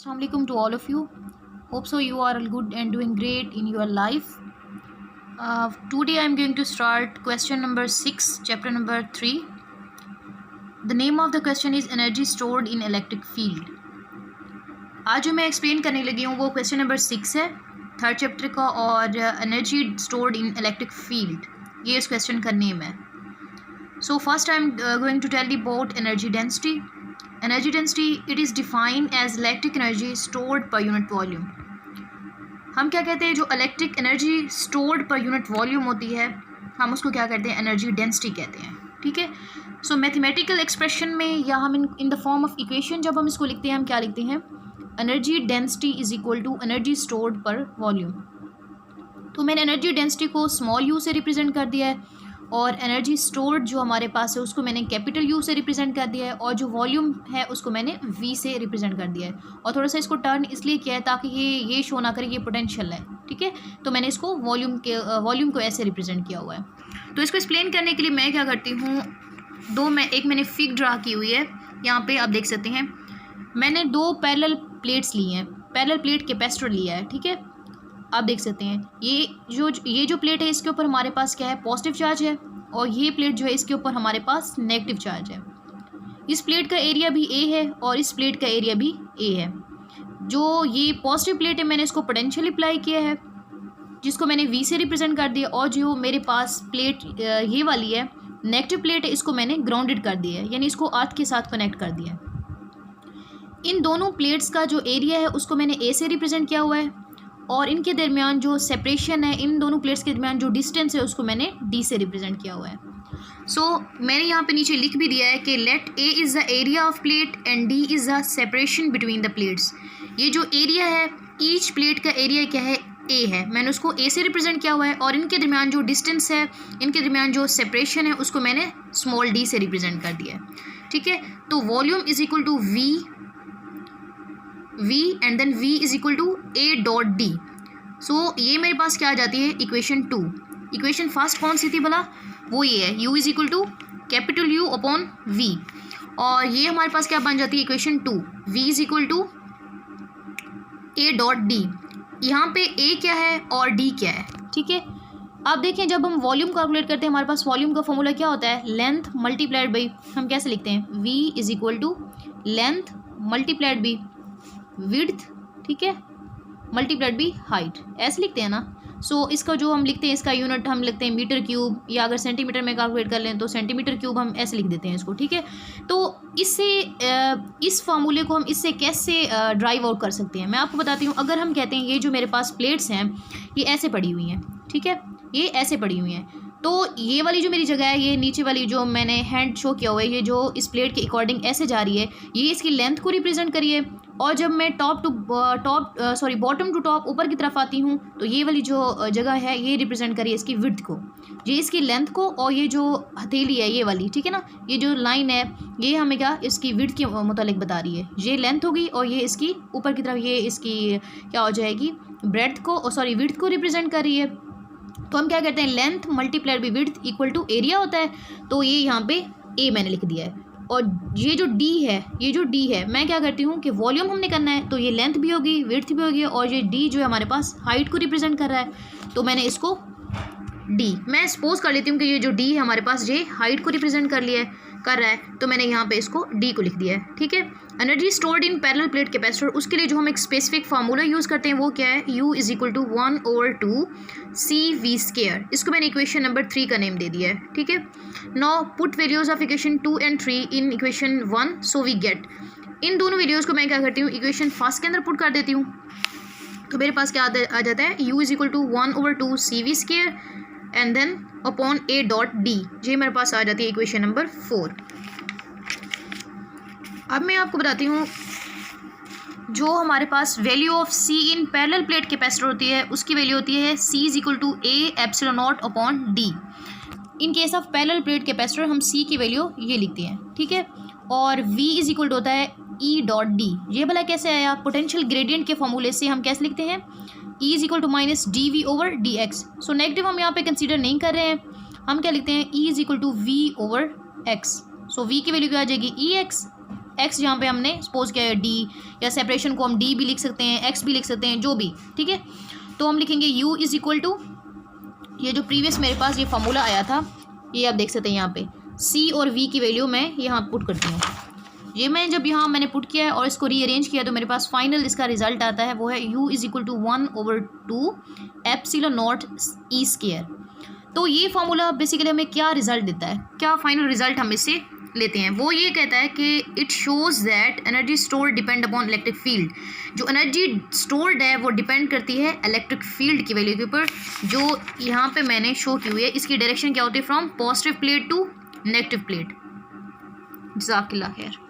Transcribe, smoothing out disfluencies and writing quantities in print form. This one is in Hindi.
Assalamualaikum to all of you. Hope so you are all good and doing great in your life. Today I am going to start question number 6, chapter number 3. The name of the question is energy stored in electric field. आज जो मैं एक्सप्लेन करने लगी हूँ वो क्वेश्चन नंबर 6 है थर्ड चैप्टर का और energy stored in electric field, ये इस क्वेश्चन का नेम है. So first I am going to tell you about energy density. Energy density, it is defined as electric energy stored per unit volume. हम क्या कहते हैं, जो electric energy stored per unit volume होती है हम उसको क्या कहते हैं, एनर्जी डेंसिटी कहते हैं. ठीक है. सो मैथमेटिकल एक्सप्रेशन में या हम in the form of equation जब हम इसको लिखते हैं हम क्या लिखते हैं, energy density is equal to energy stored per volume. तो मैंने एनर्जी डेंसिटी को स्मॉल यू से रिप्रेजेंट कर दिया है और एनर्जी स्टोर्ड जो हमारे पास है उसको मैंने कैपिटल यू से रिप्रेजेंट कर दिया है और जो वॉल्यूम है उसको मैंने वी से रिप्रेजेंट कर दिया है. और थोड़ा सा इसको टर्न इसलिए किया है ताकि ये शो ना करे ये पोटेंशियल है. ठीक है. तो मैंने इसको वॉल्यूम को ऐसे रिप्रेजेंट किया हुआ है. तो इसको एक्सप्लेन करने के लिए मैं क्या करती हूँ, एक मैंने फिग ड्रा की हुई है. यहाँ पर आप देख सकते हैं मैंने 2 पैरेलल प्लेट्स ली हैं, पैरेलल प्लेट कैपेसिटर लिया है. ठीक है. आप देख सकते हैं ये जो प्लेट है इसके ऊपर हमारे पास क्या है, पॉजिटिव चार्ज है और ये प्लेट जो है इसके ऊपर हमारे पास नेगेटिव चार्ज है. इस प्लेट का एरिया भी ए है और इस प्लेट का एरिया भी ए है. जो ये पॉजिटिव प्लेट है मैंने इसको पोटेंशियल अप्लाई किया है जिसको मैंने वी से रिप्रेजेंट कर दिया और जो मेरे पास प्लेट ये वाली है नेगेटिव प्लेट है इसको मैंने ग्राउंडेड कर दिया है, यानी इसको अर्थ के साथ कनेक्ट कर दिया है. इन दोनों प्लेट्स का जो एरिया है उसको मैंने ए से रिप्रेजेंट किया हुआ है और इनके दरमियान जो सेपरेशन है, इन दोनों प्लेट्स के दरमियान जो डिस्टेंस है उसको मैंने डी से रिप्रेजेंट किया हुआ है. सो मैंने यहाँ पे नीचे लिख भी दिया है कि let A is the area of plate and D is the separation between the plates. ये जो एरिया है ईच प्लेट का एरिया क्या है, ए है. मैंने उसको ए से रिप्रेजेंट किया हुआ है और इनके दरमियान जो डिस्टेंस है, इनके दरमियान जो सेपरेशन है उसको मैंने स्मॉल डी से रिप्रेजेंट कर दिया है. ठीक है. तो volume is equal to V and then V is equal to A dot D. So ये मेरे पास क्या आ जाती है, इक्वेशन 2. इक्वेशन फर्स्ट कौन सी थी भला, वो ये है U is equal to capital U upon V और ये हमारे पास क्या बन जाती है, equation 2 V is equal to A dot D. यहाँ पे A क्या है और D क्या है. ठीक है. अब देखें जब हम वॉल्यूम कैलकुलेट करते हैं हमारे पास वॉल्यूम का फॉर्मूला क्या होता है, लेंथ मल्टीप्लाइड बाई, हम कैसे लिखते हैं, V is equal to length multiplied by width. ठीक है. मल्टीप्लाइड बाई हाइट, ऐसे लिखते हैं ना. सो इसका जो हम लिखते हैं इसका यूनिट हम लिखते हैं मीटर क्यूब या अगर सेंटीमीटर में कैलकुलेट कर लें तो सेंटीमीटर क्यूब, हम ऐसे लिख देते हैं इसको. ठीक है. तो इससे इस फार्मूले को हम इससे कैसे ड्राइव आउट कर सकते हैं मैं आपको बताती हूँ. अगर हम कहते हैं ये जो मेरे पास प्लेट्स हैं ये ऐसे पड़ी हुई हैं. ठीक है. ये ऐसे पड़ी हुई हैं तो ये वाली जो मेरी जगह है, ये नीचे वाली जो मैंने हैंड शो किया हुआ है, ये जो इस प्लेट के अकॉर्डिंग ऐसे जा रही है, ये इसकी लेंथ को रिप्रेजेंट करिए. और जब मैं बॉटम टू टॉप ऊपर की तरफ आती हूँ तो ये वाली जो जगह है ये रिप्रेजेंट करिए इसकी विड्थ को, ये इसकी लेंथ को, और ये जो हथेली है ये वाली, ठीक है ना, ये जो लाइन है ये हमें क्या इसकी विड्थ के मुतालिक बता रही है. ये लेंथ होगी और ये इसकी ऊपर की तरफ ये इसकी क्या हो जाएगी, ब्रेड्थ को विड्थ को रिप्रेजेंट कर रही है. तो हम क्या करते हैं, length multiplied by width equal to area होता है. तो ये यहाँ पे ए मैंने लिख दिया है और ये जो डी है मैं क्या करती हूँ कि वॉल्यूम हमने करना है तो ये लेंथ भी होगी विड्थ भी होगी और ये डी जो है हमारे पास हाइट को रिप्रेजेंट कर रहा है तो मैंने इसको डी, मैं सपोज कर लेती हूँ कि ये जो डी है हमारे पास ये हाइट को रिप्रेजेंट कर रहा है तो मैंने यहाँ पे इसको डी को लिख दिया है. ठीक है. Energy stored in parallel plate capacitor, उसके लिए जो हम एक स्पेसिफिक फार्मूला यूज़ करते हैं वो क्या है, U is equal to 1/2 CV square. इसको मैंने इक्वेशन नंबर 3 का नेम दे दिया है. ठीक है. Now put values of equation 2 and 3 in equation 1 so we get. इन दोनों वैल्यूज़ को मैं क्या करती हूँ, इक्वेशन फर्स्ट के अंदर पुट कर देती हूँ तो मेरे पास क्या आ जाता है, U is equal to 1/2 CV square and then upon A dot D. ये मेरे पास आ जाती है इक्वेशन नंबर 4. अब मैं आपको बताती हूँ जो हमारे पास value of C in parallel plate capacitor होती है उसकी वैल्यू होती है C is equal to A epsilon naught upon D. In case of parallel plate capacitor हम C की वैल्यू ये लिखते हैं. ठीक है. और V इज इक्वल टू होता है E डॉट D. ये भला कैसे आया, पोटेंशियल ग्रेडियंट के फॉर्मूले से हम कैसे लिखते हैं, E is equal to minus DV over DX. So negative हम यहाँ पे कंसीडर नहीं कर रहे हैं, हम क्या लिखते हैं, E is equal to V over X. So V की वैल्यू क्या आ जाएगी, EX एक्स जहाँ पे हमने सपोज किया है डी, या सेपरेशन को हम डी भी लिख सकते हैं, एक्स भी लिख सकते हैं, जो भी, ठीक है। तो हम लिखेंगे u इज़ इक्वल टू, ये जो प्रीवियस मेरे पास ये फार्मूला आया था, ये आप देख सकते हैं यहाँ पे c और v की वैल्यू मैं यहाँ पुट करती हूँ। ये मैं जब यहाँ मैंने पुट किया है और इसको रीअरेंज किया तो मेरे पास फाइनल इसका रिजल्ट आता है, वो है u is equal to 1/2 epsilon nought E square. तो ये फार्मूला बेसिकली हमें क्या रिजल्ट देता है, क्या फाइनल रिजल्ट हम इससे लेते हैं, वो ये कहता है कि it shows that energy store depend upon electric field. जो एनर्जी स्टोर्ड है वो डिपेंड करती है इलेक्ट्रिक फील्ड की वैल्यू के ऊपर, जो यहाँ पे मैंने शो की हुई है। इसकी डायरेक्शन क्या होती है, from positive plate to negative plate. जज़ाकल्लाह खैर।